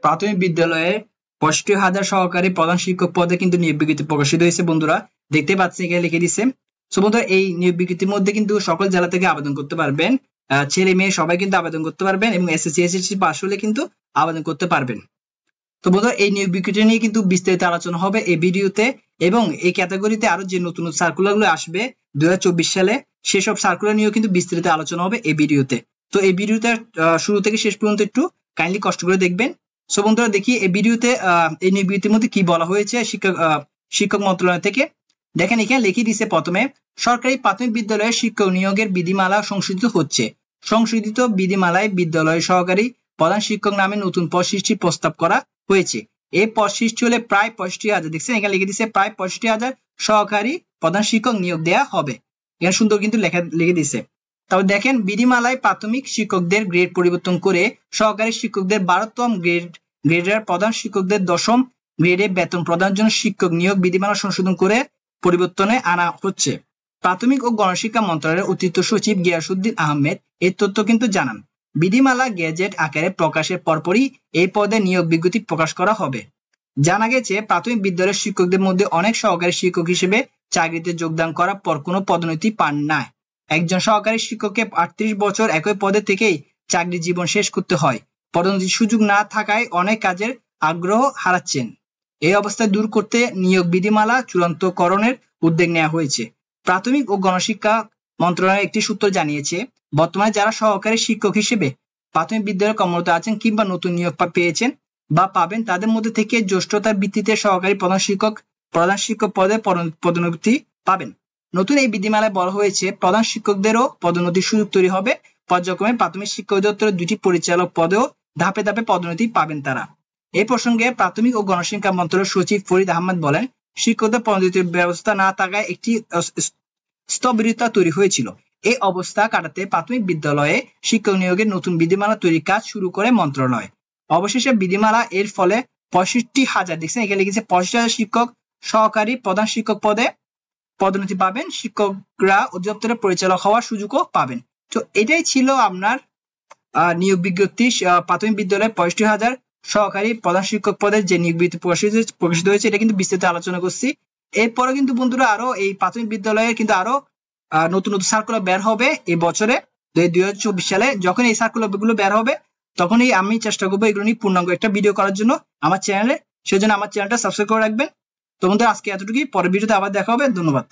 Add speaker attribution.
Speaker 1: প্রাথমিক বিদ্যালয়ে 65,000 সহকারী প্রধান শিক্ষক পদে কিন্তু নিয়োগ বিজ্ঞপ্তি প্রকাশিত হয়েছে বন্ধুরা, দেখতে পাচ্ছেন এখানে লিখে দিচ্ছে। সো বন্ধুরা এই নিয়োগ বিজ্ঞপ্তির মধ্যে কিন্তু সকল জেলা থেকে আবেদন করতে পারবেন, ছেলে মেয়ে সবাই কিন্তু আবেদন করতে পারবেন এবং এসএসসি পাস হলে কিন্তু আবেদন করতে পারবেন। তো বন্ধুরা এই নিয়োগ বিজ্ঞপ্তি নিয়ে কিন্তু বিস্তারিত আলোচনা হবে এই ভিডিওতে, এবং এই ক্যাটাগরিতে আরো যে নতুন সার্কুলার গুলো আসবে 2024 সালে সেসব সার্কুলার নিয়েও কিন্তু বিস্তারিত আলোচনা হবে এই ভিডিওতে। তো এই ভিডিওটা শুরু থেকে শেষ পর্যন্ত একটু কাইন্ডলি কষ্ট করে দেখবেন। সো বন্ধুরা দেখি এই ভিডিওতে এই নিয়োগ বিজ্ঞপ্তির মধ্যে কি বলা হয়েছে শিক্ষক মন্ত্রণালয় থেকে। দেখেন এখানে লিখে দিয়েছে প্রথমে, সরকারি প্রাথমিক বিদ্যালয়ে শিক্ষক নিয়োগের বিধিমালা সংশোধিত হচ্ছে। সংশোধিত বিধিমালায় বিদ্যালয় সহকারী প্রধান শিক্ষক নামে নতুন পদ সৃষ্টির প্রস্তাব করা হয়েছে। এই পদ সৃষ্টি হলে প্রায় 65,000, দেখছেন এখানে লিখে দিচ্ছে প্রায় 65,000 সহকারী প্রধান শিক্ষক নিয়োগ দেওয়া হবে। এখানে সুন্দর কিন্তু লিখে দিচ্ছে। তবে দেখেন বিধিমালায় প্রাথমিক শিক্ষকদের গ্রেড পরিবর্তন করে সহকারী শিক্ষকদের 12তম গ্রেডের প্রধান শিক্ষকদের 10ম গ্রেডে বেতন প্রদানের জন্য শিক্ষক নিয়োগ বিধিমালা সংশোধন করে পরিবর্তনে আনা হচ্ছে। প্রাথমিক ও গণশিক্ষা মন্ত্রণালয়ের অতিরিক্ত সচিব গিয়াসউদ্দিন আহমেদ এই তথ্য কিন্তু জানান। বিধিমালা গেজেট আকারে প্রকাশের পরপরই এই পদে নিয়োগ বিজ্ঞপ্তি প্রকাশ করা হবে। জানা গেছে প্রাথমিক বিদ্যালয়ের শিক্ষকদের মধ্যে অনেক সহকারী শিক্ষক হিসেবে চাকরিতে যোগদান করার পর কোনো পদোন্নতি পান না। একজন সহকারী শিক্ষককে 38 বছর একই পদে থেকেই চাকরি জীবন শেষ করতে হয়। পদোন্নতির সুযোগ না থাকায় অনেক কাজের আগ্রহ হারাচ্ছেন। এই অবস্থা দূর করতে নিয়োগ বিধিমালা চূড়ান্তকরণের উদ্যোগ নেওয়া হয়েছে। প্রাথমিক ও গণশিক্ষা মন্ত্রণালয় একটি সূত্র জানিয়েছে, বর্তমানে যারা সহকারী শিক্ষক হিসেবে প্রাথমিক বিদ্যালয়ে কর্মরত আছেন কিংবা নতুন নিয়োগ পেয়েছেন বা পাবেন, তাদের মধ্যে থেকে জ্যেষ্ঠতার ভিত্তিতে সহকারী প্রধান শিক্ষক পদে পদোন্নতি পাবেন। নতুন এই বিধিমালায় বলা হয়েছে প্রধান শিক্ষকদেরও পদোন্নতির সুযোগ তৈরি হবে। পর্যায়ক্রমে প্রাথমিক শিক্ষা অধিদপ্তরের 2টি পরিচালক পদেও ধাপে ধাপে পদোন্নতি পাবেন তারা। এই প্রসঙ্গে প্রাথমিক ও গণশিক্ষা মন্ত্রণালয়ের সচিব ফরিদ আহমেদ বলেন, শিক্ষকদের পদোন্নতির ব্যবস্থা না থাকায় একটি স্থবিরতা তৈরি হয়েছিল। এই অবস্থা কাটাতে প্রাথমিক বিদ্যালয়ে শিক্ষক নিয়োগের নতুন বিধিমালা তৈরির কাজ শুরু করে মন্ত্রণালয়। অবশেষে বিধিমালা এর ফলে 65,000, দেখছেন এখানে লিখেছে 65,000 শিক্ষক সহকারী প্রধান শিক্ষক পদে পদোন্নতি পাবেন। শিক্ষকরা অধিদপ্তরের পরিচালক হওয়ার সুযোগও পাবেন। তো এটাই ছিল আপনার নিয়োগ বিজ্ঞপ্তি। প্রাথমিক বিদ্যালয়ে 65,000 সহকারী প্রধান শিক্ষক পদের যে নিয়োগ বিজ্ঞপ্তি প্রকাশিত হয়েছে এটা কিন্তু বিস্তারিত আলোচনা করছি। এরপরে কিন্তু বন্ধুরা আরো এই প্রাথমিক বিদ্যালয়ের কিন্তু আরো নতুন নতুন সার্কুলার বের হবে এই বছরে 2024 সালে। যখন এই সার্কুলার গুলো বের হবে তখনই আমি চেষ্টা করবো এগুলো নিয়ে পূর্ণাঙ্গ একটা ভিডিও করার জন্য আমার চ্যানেলে। সেজন্য আমার চ্যানেলটা সাবস্ক্রাইব করে রাখবেন। তো বন্ধুরা আজকে এতটুকুই, পরের ভিডিওতে আবার দেখা হবে। ধন্যবাদ।